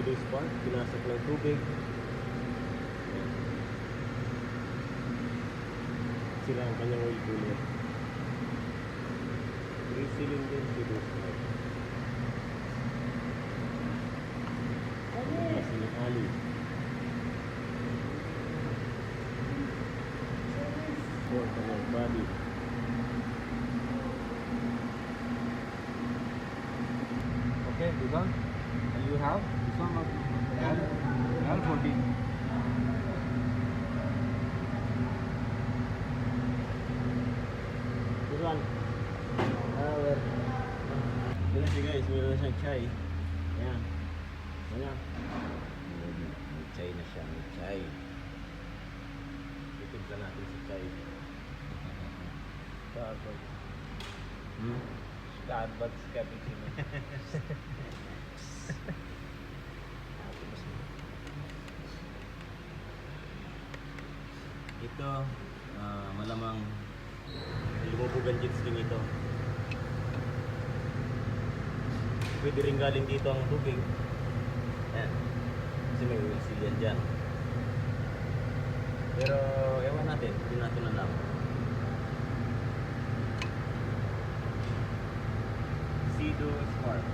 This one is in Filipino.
Sea-Doo Spark, pinasok ng tubig. Sila ang kanyang oil cooler. 3-cylinder Sea-Doo Spark. Klase ng ali. Four-color body. Okay, this one. And you have this one of L14. This one. Ito na siya guys, meron na siyang chai. Ayan. Ayan. May chai na siya, may chai. Itimpla natin si chai. Starbucks. Hmm? Starbucks cappuccino. Ito, malamang lumubog ang jet ski nito. Pwede rin galing dito ang tubig. Ayan. Kasi may oil seal yan dyan. Pero, ewan natin. Hindi natin alam. Sea-Doo Spark.